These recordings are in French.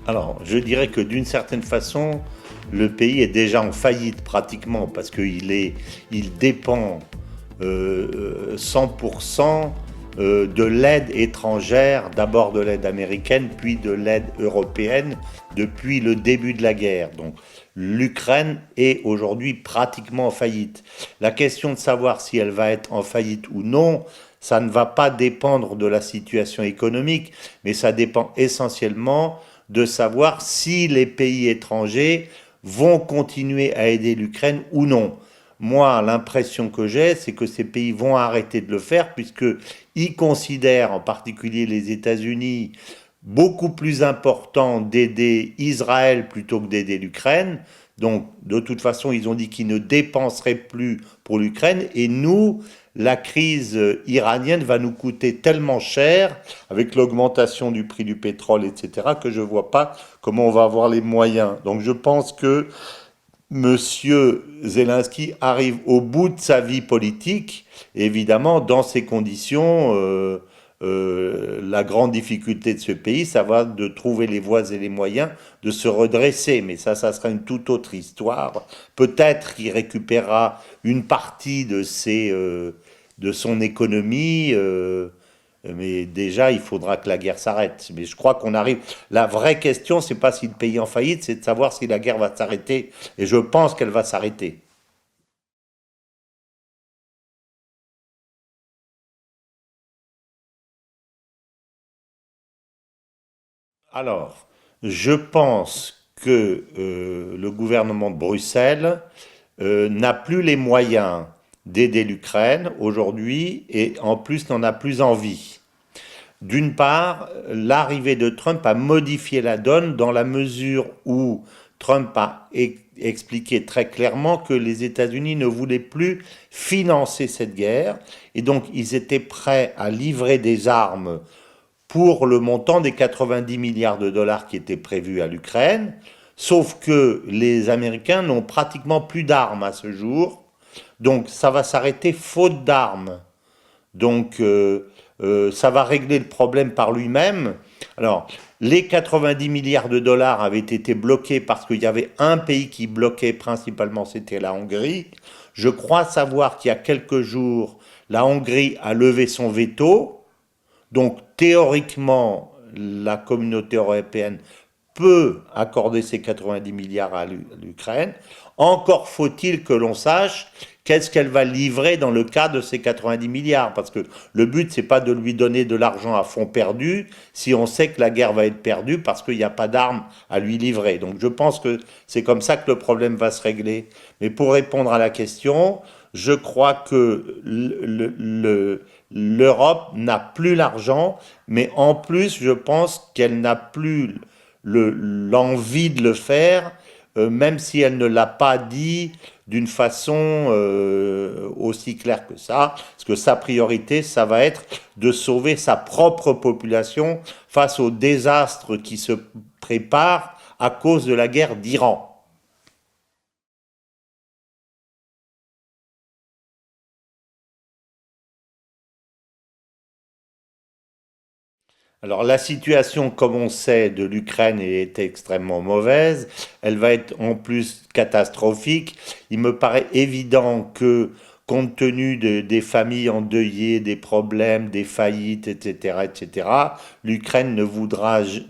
Alors, je dirais que d'une certaine façon, le pays est déjà en faillite pratiquement parce il dépend 100% de l'aide étrangère, d'abord de l'aide américaine, puis de l'aide européenne depuis le début de la guerre. Donc, l'Ukraine est aujourd'hui pratiquement en faillite. La question de savoir si elle va être en faillite ou non, ça ne va pas dépendre de la situation économique, mais ça dépend essentiellement de savoir si les pays étrangers vont continuer à aider l'Ukraine ou non. Moi, l'impression que j'ai, c'est que ces pays vont arrêter de le faire puisqu'ils considèrent, en particulier les États-Unis, beaucoup plus important d'aider Israël plutôt que d'aider l'Ukraine. Donc, de toute façon, ils ont dit qu'ils ne dépenseraient plus pour l'Ukraine. Et nous, la crise iranienne va nous coûter tellement cher, avec l'augmentation du prix du pétrole, etc., que je ne vois pas comment on va avoir les moyens. Donc, je pense que Monsieur Zelensky arrive au bout de sa vie politique. Et évidemment, dans ces conditions, la grande difficulté de ce pays, ça va de trouver les voies et les moyens de se redresser. Mais ça sera une toute autre histoire. Peut-être qu'il récupérera une partie de son économie. Mais déjà, il faudra que la guerre s'arrête. Mais je crois qu'on arrive. La vraie question, c'est pas si le pays est en faillite, c'est de savoir si la guerre va s'arrêter. Et je pense qu'elle va s'arrêter. Alors, je pense que le gouvernement de Bruxelles n'a plus les moyens d'aider l'Ukraine aujourd'hui et en plus n'en a plus envie. D'une part, l'arrivée de Trump a modifié la donne dans la mesure où Trump a expliqué très clairement que les États-Unis ne voulaient plus financer cette guerre et donc ils étaient prêts à livrer des armes pour le montant des 90 milliards de dollars qui étaient prévus à l'Ukraine, sauf que les Américains n'ont pratiquement plus d'armes à ce jour, donc ça va s'arrêter faute d'armes. Donc ça va régler le problème par lui-même. Alors, les 90 milliards de dollars avaient été bloqués parce qu'il y avait un pays qui bloquait principalement, c'était la Hongrie. Je crois savoir qu'il y a quelques jours, la Hongrie a levé son veto. Donc théoriquement, la communauté européenne peut accorder ces 90 milliards à l'Ukraine. Encore faut-il que l'on sache qu'est-ce qu'elle va livrer dans le cas de ces 90 milliards. Parce que le but, c'est pas de lui donner de l'argent à fond perdu si on sait que la guerre va être perdue parce qu'il n'y a pas d'armes à lui livrer. Donc je pense que c'est comme ça que le problème va se régler. Mais pour répondre à la question, je crois que l'Europe n'a plus l'argent, mais en plus, je pense qu'elle n'a plus l'envie de le faire, même si elle ne l'a pas dit d'une façon aussi claire que ça, parce que sa priorité, ça va être de sauver sa propre population face au désastre qui se prépare à cause de la guerre d'Iran. Alors la situation, comme on sait, de l'Ukraine est extrêmement mauvaise. Elle va être en plus catastrophique. Il me paraît évident que, compte tenu des familles endeuillées, des problèmes, des faillites, etc., etc., l'Ukraine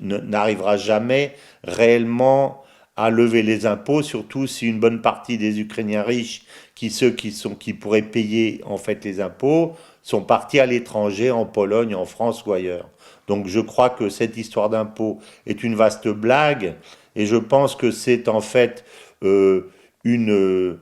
n'arrivera jamais réellement à lever les impôts, surtout si une bonne partie des Ukrainiens riches, qui pourraient payer en fait les impôts, sont partis à l'étranger, en Pologne, en France ou ailleurs. Donc je crois que cette histoire d'impôt est une vaste blague et je pense que c'est en fait euh, une,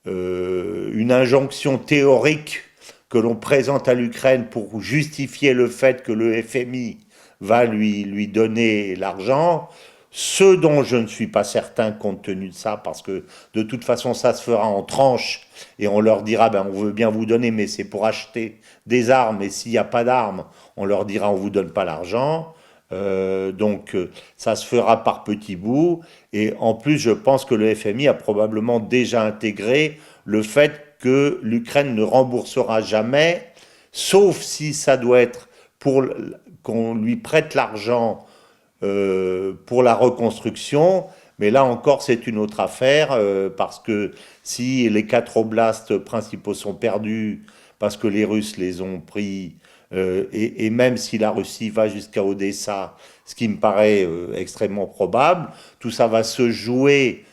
une injonction théorique que l'on présente à l'Ukraine pour justifier le fait que le FMI va lui donner l'argent. Ce dont je ne suis pas certain compte tenu de ça, parce que de toute façon ça se fera en tranches et on leur dira ben on veut bien vous donner mais c'est pour acheter des armes et s'il n'y a pas d'armes on leur dira on vous donne pas l'argent. Ça se fera par petits bouts et en plus je pense que le FMI a probablement déjà intégré le fait que l'Ukraine ne remboursera jamais, sauf si ça doit être pour qu'on lui prête l'argent pour la reconstruction. Mais là encore, c'est une autre affaire, parce que si les quatre oblasts principaux sont perdus, parce que les Russes les ont pris, et même si la Russie va jusqu'à Odessa, ce qui me paraît extrêmement probable, tout ça va se jouer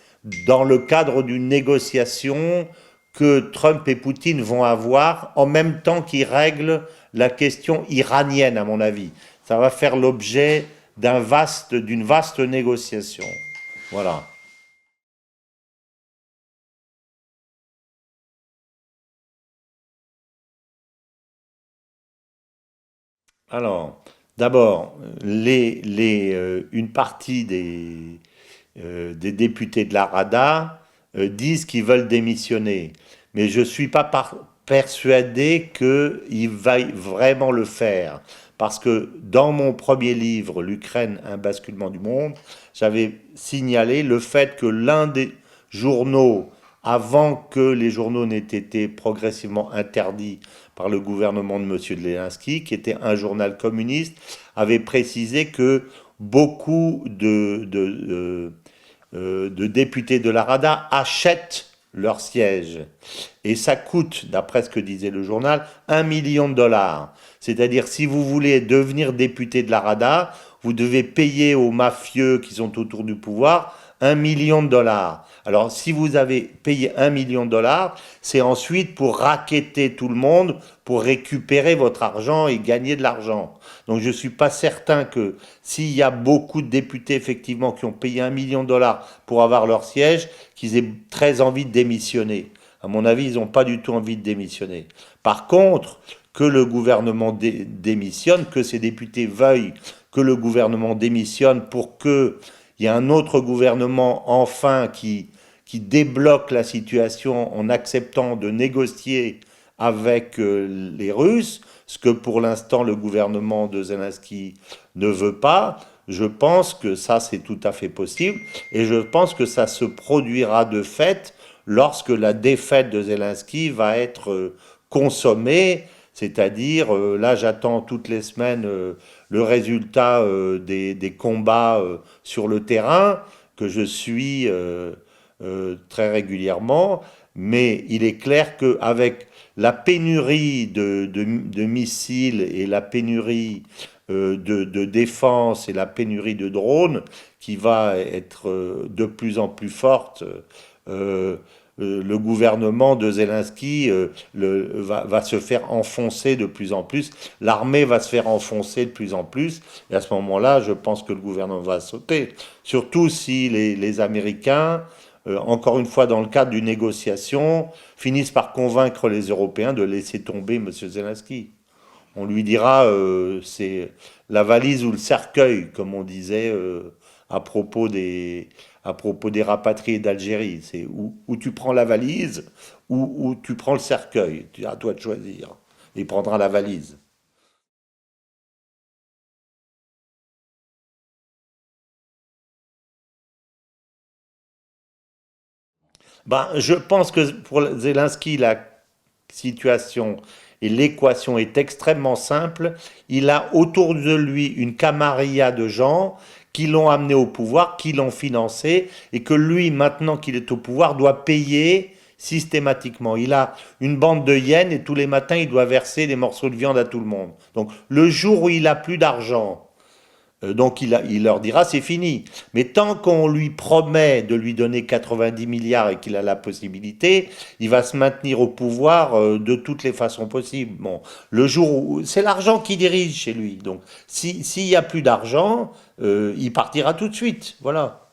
dans le cadre d'une négociation que Trump et Poutine vont avoir en même temps qu'ils règlent la question iranienne, à mon avis. Ça va faire l'objet d'une vaste négociation. Voilà. Alors, d'abord, une partie des députés de la Rada disent qu'ils veulent démissionner. Mais je ne suis pas persuadé qu'ils vaillent vraiment le faire. Parce que dans mon premier livre, L'Ukraine, un basculement du monde, j'avais signalé le fait que l'un des journaux, avant que les journaux n'aient été progressivement interdits par le gouvernement de M. Zelensky, qui était un journal communiste, avait précisé que beaucoup de députés de la Rada achètent leur siège. Et ça coûte, d'après ce que disait le journal, 1 million de dollars. C'est-à-dire, si vous voulez devenir député de la Rada, vous devez payer aux mafieux qui sont autour du pouvoir 1 million de dollars. Alors, si vous avez payé 1 million de dollars, c'est ensuite pour racketter tout le monde, pour récupérer votre argent et gagner de l'argent. Donc, je ne suis pas certain que s'il y a beaucoup de députés, effectivement, qui ont payé 1 million de dollars pour avoir leur siège, qu'ils aient très envie de démissionner. À mon avis, ils n'ont pas du tout envie de démissionner. Par contre, que le gouvernement démissionne, que ces députés veuillent que le gouvernement démissionne pour qu'il y ait un autre gouvernement enfin qui débloque la situation en acceptant de négocier avec les Russes, ce que pour l'instant le gouvernement de Zelensky ne veut pas. Je pense que ça c'est tout à fait possible et je pense que ça se produira de fait lorsque la défaite de Zelensky va être consommée, c'est-à-dire là j'attends toutes les semaines le résultat des combats sur le terrain que je suis très régulièrement, mais il est clair qu'avec la pénurie de missiles et la pénurie de défense et la pénurie de drones qui va être de plus en plus forte, euh, le gouvernement de Zelensky va se faire enfoncer de plus en plus, l'armée va se faire enfoncer de plus en plus, et à ce moment-là, je pense que le gouvernement va sauter. Surtout si les Américains, encore une fois dans le cadre d'une négociation, finissent par convaincre les Européens de laisser tomber M. Zelensky. On lui dira c'est la valise ou le cercueil, comme on disait à propos à propos des rapatriés d'Algérie. C'est où tu prends la valise ou tu prends le cercueil. À toi de choisir. Il prendra la valise. Ben, je pense que pour Zelensky, la situation et l'équation est extrêmement simple. Il a autour de lui une camarilla de gens qui l'ont amené au pouvoir, qui l'ont financé, et que lui, maintenant qu'il est au pouvoir, doit payer systématiquement. Il a une bande de hyènes et tous les matins, il doit verser des morceaux de viande à tout le monde. Donc le jour où il a plus d'argent, il leur dira c'est fini. Mais tant qu'on lui promet de lui donner 90 milliards et qu'il a la possibilité, il va se maintenir au pouvoir de toutes les façons possibles. Bon, le jour où c'est l'argent qui dirige chez lui. Donc s'il y a plus d'argent, il partira tout de suite. Voilà.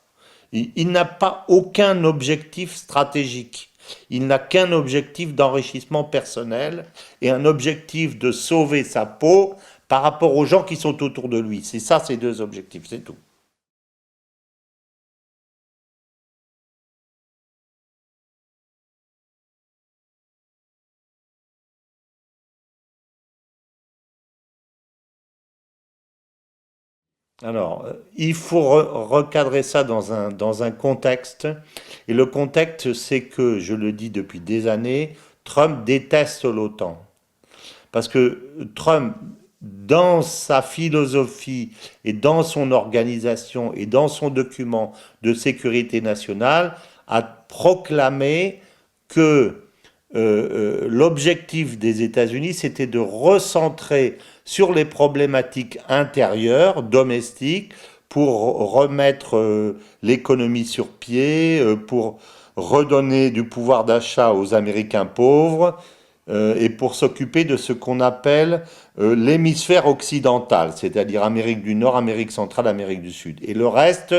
Il n'a pas aucun objectif stratégique. Il n'a qu'un objectif d'enrichissement personnel et un objectif de sauver sa peau par rapport aux gens qui sont autour de lui. C'est ça ses deux objectifs, c'est tout. Alors, il faut recadrer ça dans un contexte. Et le contexte, c'est que, je le dis depuis des années, Trump déteste l'OTAN. Parce que Trump, dans sa philosophie et dans son organisation et dans son document de sécurité nationale, a proclamé que l'objectif des États-Unis, c'était de recentrer sur les problématiques intérieures, domestiques, pour remettre l'économie sur pied, pour redonner du pouvoir d'achat aux Américains pauvres, et pour s'occuper de ce qu'on appelle l'hémisphère occidental, c'est-à-dire Amérique du Nord, Amérique centrale, Amérique du Sud. Et le reste,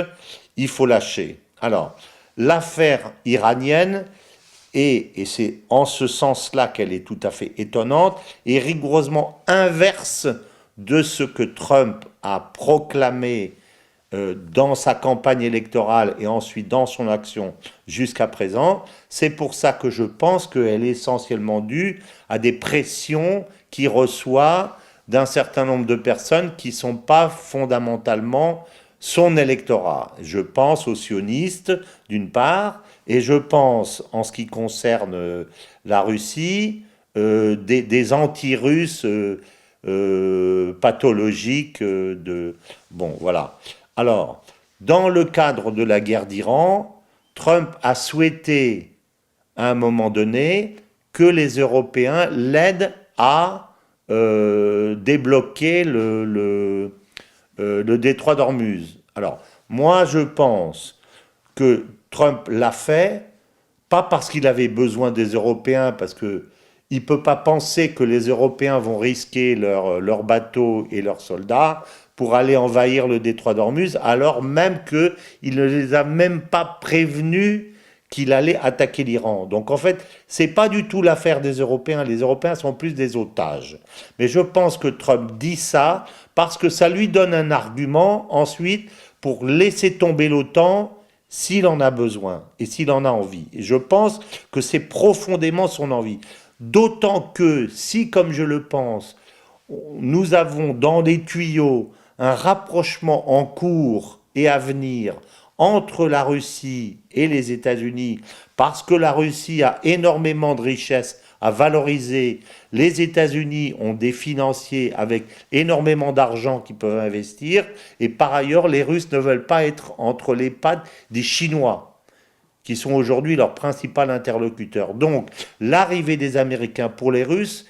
il faut lâcher. Alors, l'affaire iranienne, et c'est en ce sens-là qu'elle est tout à fait étonnante, est rigoureusement inverse de ce que Trump a proclamé dans sa campagne électorale et ensuite dans son action jusqu'à présent. C'est pour ça que je pense qu'elle est essentiellement due à des pressions qu'il reçoit d'un certain nombre de personnes qui ne sont pas fondamentalement son électorat. Je pense aux sionistes, d'une part, et je pense, en ce qui concerne la Russie, des anti-russes pathologiques Bon, voilà. Alors, dans le cadre de la guerre d'Iran, Trump a souhaité, à un moment donné, que les Européens l'aident à débloquer le détroit d'Ormuz. Alors, moi, je pense que Trump l'a fait, pas parce qu'il avait besoin des Européens, parce que il ne peut pas penser que les Européens vont risquer leurs bateaux et leurs soldats pour aller envahir le détroit d'Ormuz, alors même qu'il ne les a même pas prévenus qu'il allait attaquer l'Iran. Donc en fait, c'est pas du tout l'affaire des Européens. Les Européens sont plus des otages. Mais je pense que Trump dit ça parce que ça lui donne un argument ensuite pour laisser tomber l'OTAN s'il en a besoin et s'il en a envie. Et je pense que c'est profondément son envie. D'autant que si, comme je le pense, nous avons dans les tuyaux un rapprochement en cours et à venir entre la Russie et les États-Unis, parce que la Russie a énormément de richesses à valoriser, les États-Unis ont des financiers avec énormément d'argent qu'ils peuvent investir, et par ailleurs, les Russes ne veulent pas être entre les pattes des Chinois qui sont aujourd'hui leur principal interlocuteur. Donc, l'arrivée des Américains pour les Russes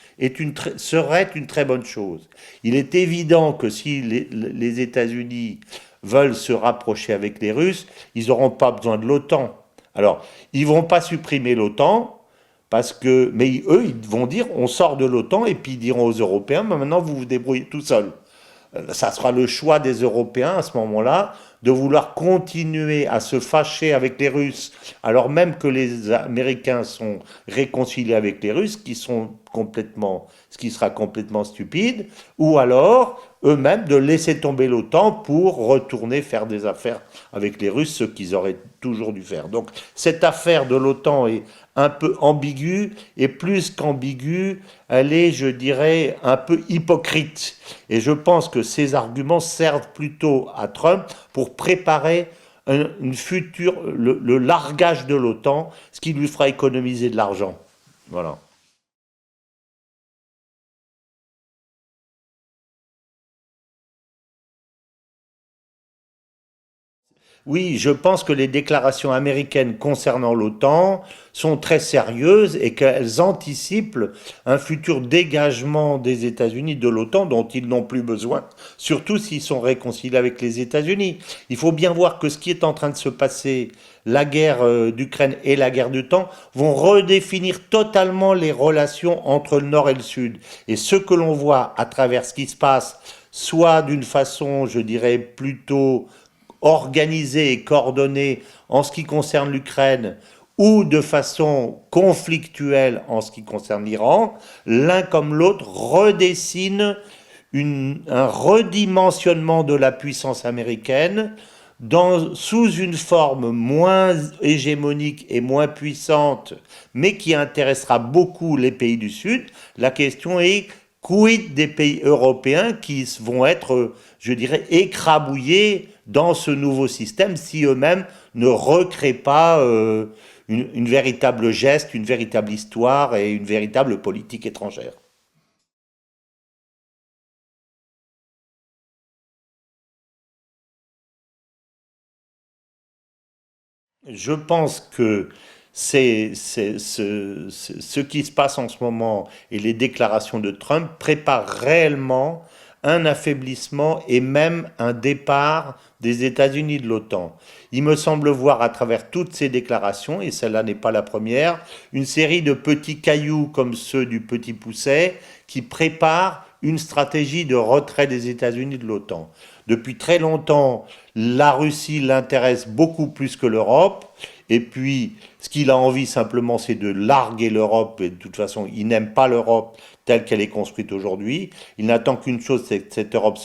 serait une très bonne chose. Il est évident que si les États-Unis veulent se rapprocher avec les Russes, ils n'auront pas besoin de l'OTAN. Alors, ils ne vont pas supprimer l'OTAN, mais eux, ils vont dire on sort de l'OTAN et puis ils diront aux Européens, mais maintenant vous vous débrouillez tout seul. Ça sera le choix des Européens à ce moment-là de vouloir continuer à se fâcher avec les Russes, alors même que les Américains sont réconciliés avec les Russes, ce qui sera complètement stupide, ou alors eux-mêmes de laisser tomber l'OTAN pour retourner faire des affaires avec les Russes, ce qu'ils auraient toujours dû faire. Donc cette affaire de l'OTAN est un peu ambiguë, et plus qu'ambiguë, elle est, je dirais, un peu hypocrite. Et je pense que ces arguments servent plutôt à Trump pour préparer une future, le largage de l'OTAN, ce qui lui fera économiser de l'argent. Voilà. Oui, je pense que les déclarations américaines concernant l'OTAN sont très sérieuses et qu'elles anticipent un futur dégagement des États-Unis de l'OTAN dont ils n'ont plus besoin, surtout s'ils sont réconciliés avec les États-Unis. Il faut bien voir que ce qui est en train de se passer, la guerre d'Ukraine et la guerre du temps, vont redéfinir totalement les relations entre le Nord et le Sud. Et ce que l'on voit à travers ce qui se passe, soit d'une façon, je dirais, plutôt organisée et coordonnée en ce qui concerne l'Ukraine ou de façon conflictuelle en ce qui concerne l'Iran, l'un comme l'autre redessine un redimensionnement de la puissance américaine sous une forme moins hégémonique et moins puissante, mais qui intéressera beaucoup les pays du Sud. La question est quid des pays européens qui vont être, je dirais, écrabouillés dans ce nouveau système si eux-mêmes ne recréent pas une véritable geste, une véritable histoire et une véritable politique étrangère. Je pense que ce qui se passe en ce moment et les déclarations de Trump préparent réellement un affaiblissement et même un départ des États-Unis de l'OTAN. Il me semble voir à travers toutes ces déclarations, et celle-là n'est pas la première, une série de petits cailloux comme ceux du Petit Poucet qui préparent une stratégie de retrait des États-Unis de l'OTAN. Depuis très longtemps, la Russie l'intéresse beaucoup plus que l'Europe. Et puis, ce qu'il a envie simplement, c'est de larguer l'Europe. Et de toute façon, il n'aime pas l'Europe telle qu'elle est construite aujourd'hui. Il n'attend qu'une chose, c'est que cette Europe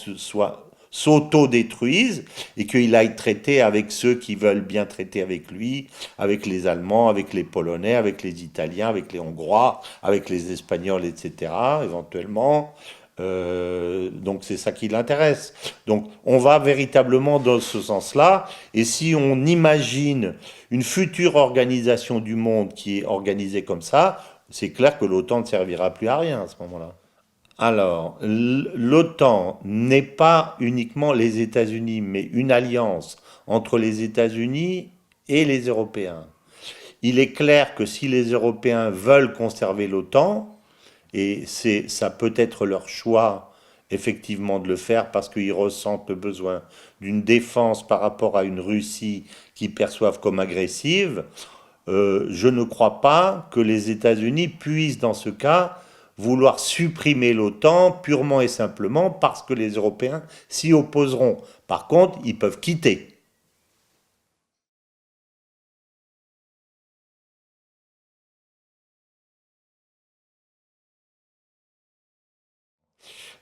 s'auto-détruise et qu'il aille traiter avec ceux qui veulent bien traiter avec lui, avec les Allemands, avec les Polonais, avec les Italiens, avec les Hongrois, avec les Espagnols, etc., éventuellement. Donc c'est ça qui l'intéresse. Donc on va véritablement dans ce sens-là. Et si on imagine une future organisation du monde qui est organisée comme ça, c'est clair que l'OTAN ne servira plus à rien à ce moment-là. Alors, l'OTAN n'est pas uniquement les États-Unis, mais une alliance entre les États-Unis et les Européens. Il est clair que si les Européens veulent conserver l'OTAN, et ça peut être leur choix effectivement de le faire parce qu'ils ressentent le besoin d'une défense par rapport à une Russie qu'ils perçoivent comme agressive, je ne crois pas que les États-Unis puissent dans ce cas vouloir supprimer l'OTAN purement et simplement parce que les Européens s'y opposeront. Par contre, ils peuvent quitter.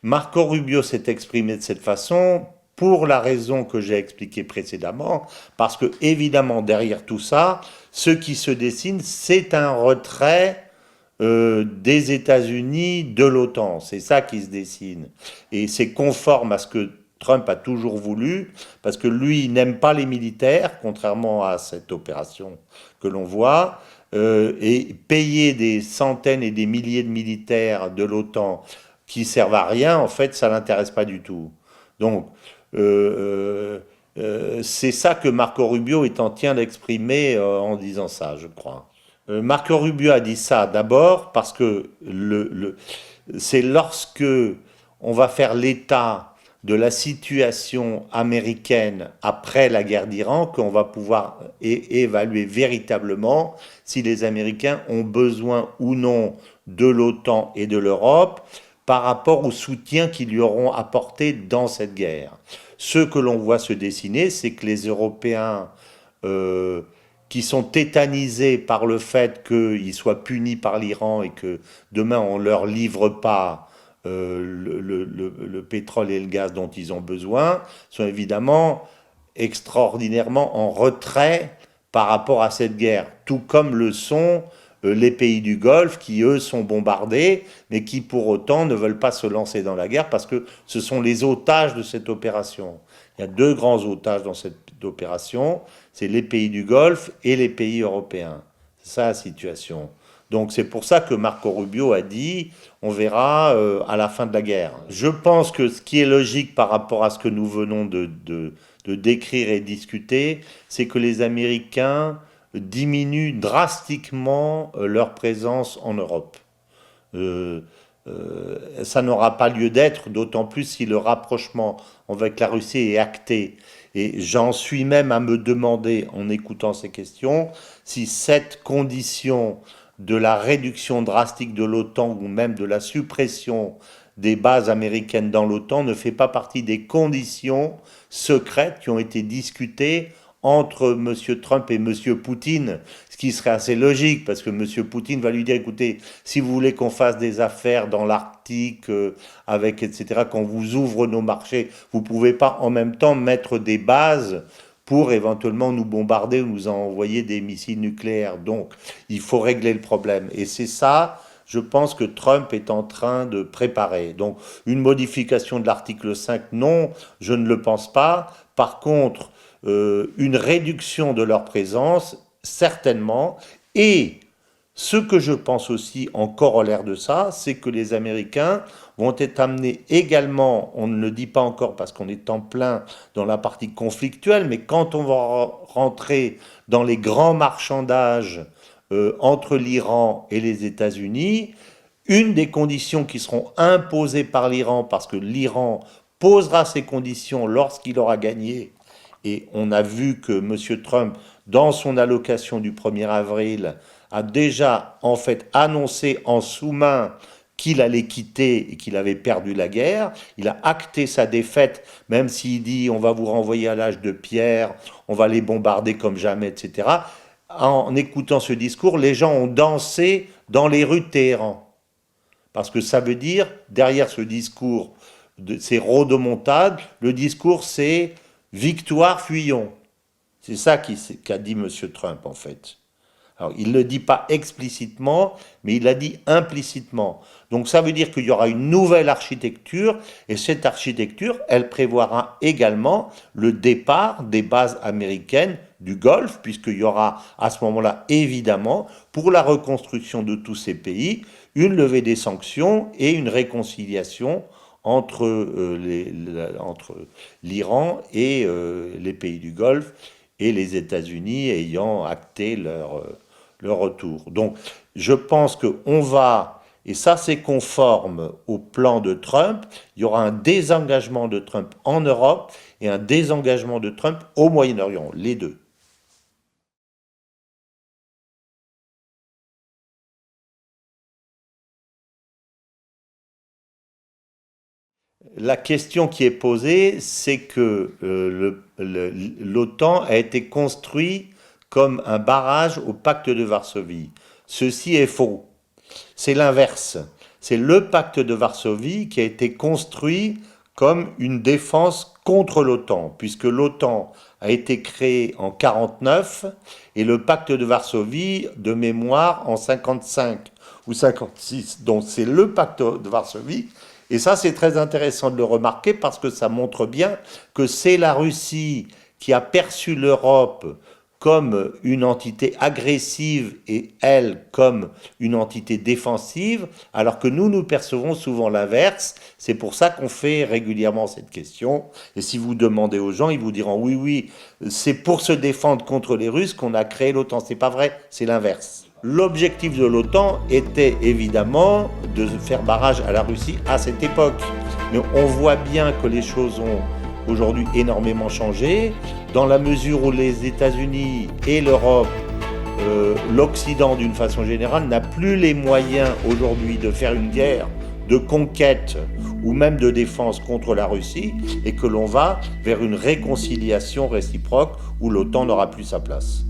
Marco Rubio s'est exprimé de cette façon pour la raison que j'ai expliquée précédemment, parce que évidemment derrière tout ça, ce qui se dessine, c'est un retrait des États-Unis de l'OTAN. C'est ça qui se dessine. Et c'est conforme à ce que Trump a toujours voulu, parce que lui, il n'aime pas les militaires, contrairement à cette opération que l'on voit, et payer des centaines et des milliers de militaires de l'OTAN qui servent à rien, en fait, ça l'intéresse pas du tout. Donc, c'est ça que Marco Rubio est en train d'exprimer en disant ça, je crois. Marco Rubio a dit ça d'abord parce que c'est lorsque on va faire l'état de la situation américaine après la guerre d'Iran qu'on va pouvoir évaluer véritablement si les Américains ont besoin ou non de l'OTAN et de l'Europe par rapport au soutien qu'ils lui auront apporté dans cette guerre. Ce que l'on voit se dessiner, c'est que les Européens euh, qui sont tétanisés par le fait qu'ils soient punis par l'Iran et que demain on ne leur livre pas le pétrole et le gaz dont ils ont besoin, sont évidemment extraordinairement en retrait par rapport à cette guerre, tout comme le sont les pays du Golfe qui, eux, sont bombardés, mais qui, pour autant, ne veulent pas se lancer dans la guerre parce que ce sont les otages de cette opération. Il y a deux grands otages dans cette opération, c'est les pays du Golfe et les pays européens. C'est ça la situation. Donc c'est pour ça que Marco Rubio a dit on verra à la fin de la guerre. Je pense que ce qui est logique par rapport à ce que nous venons de décrire et discuter, c'est que les Américains diminuent drastiquement leur présence en Europe. Euh, Ça n'aura pas lieu d'être, d'autant plus si le rapprochement avec la Russie est acté. Et j'en suis même à me demander, en écoutant ces questions, si cette condition de la réduction drastique de l'OTAN ou même de la suppression des bases américaines dans l'OTAN ne fait pas partie des conditions secrètes qui ont été discutées entre M. Trump et M. Poutine, ce qui serait assez logique, parce que M. Poutine va lui dire, écoutez, si vous voulez qu'on fasse des affaires dans l'Arctique, avec, etc., qu'on vous ouvre nos marchés, vous ne pouvez pas en même temps mettre des bases pour éventuellement nous bombarder ou nous envoyer des missiles nucléaires. Donc, il faut régler le problème. Et c'est ça, je pense que Trump est en train de préparer. Donc une modification de l'article 5, non, je ne le pense pas. Par contre, une réduction de leur présence, certainement. Et ce que je pense aussi en corollaire de ça, c'est que les Américains vont être amenés également, on ne le dit pas encore parce qu'on est en plein dans la partie conflictuelle, mais quand on va rentrer dans les grands marchandages entre l'Iran et les États-Unis, une des conditions qui seront imposées par l'Iran, parce que l'Iran posera ces conditions lorsqu'il aura gagné, et on a vu que M. Trump, dans son allocation du 1er avril, a déjà en fait annoncé en sous-main qu'il allait quitter et qu'il avait perdu la guerre. Il a acté sa défaite, même s'il dit on va vous renvoyer à l'âge de pierre, on va les bombarder comme jamais, etc. En écoutant ce discours, les gens ont dansé dans les rues de Téhéran. Parce que ça veut dire, derrière ce discours, ces rodomontades, le discours c'est victoire, fuyons. C'est ça qu'a dit M. Trump en fait. Alors, il ne le dit pas explicitement, mais il l'a dit implicitement. Donc ça veut dire qu'il y aura une nouvelle architecture, et cette architecture, elle prévoira également le départ des bases américaines du Golfe, puisqu'il y aura à ce moment-là, évidemment, pour la reconstruction de tous ces pays, une levée des sanctions et une réconciliation entre l'Iran et les pays du Golfe, et les États-Unis ayant acté leur retour. Donc je pense qu'on va, et ça c'est conforme au plan de Trump, il y aura un désengagement de Trump en Europe et un désengagement de Trump au Moyen-Orient, les deux. La question qui est posée, c'est que l'OTAN a été construit comme un barrage au pacte de Varsovie. Ceci est faux. C'est l'inverse. C'est le pacte de Varsovie qui a été construit comme une défense contre l'OTAN, puisque l'OTAN a été créé en 1949 et le pacte de Varsovie, de mémoire, en 1955 ou 1956. Donc c'est le pacte de Varsovie. Et ça, c'est très intéressant de le remarquer parce que ça montre bien que c'est la Russie qui a perçu l'Europe comme une entité agressive et elle comme une entité défensive, alors que nous percevons souvent l'inverse. C'est pour ça qu'on fait régulièrement cette question. Et si vous demandez aux gens, ils vous diront oui, oui, c'est pour se défendre contre les Russes qu'on a créé l'OTAN. C'est pas vrai, c'est l'inverse. L'objectif de l'OTAN était évidemment de faire barrage à la Russie à cette époque. Mais on voit bien que les choses ont aujourd'hui énormément changé, dans la mesure où les États-Unis et l'Europe, l'Occident d'une façon générale, n'a plus les moyens aujourd'hui de faire une guerre de conquête ou même de défense contre la Russie, et que l'on va vers une réconciliation réciproque où l'OTAN n'aura plus sa place.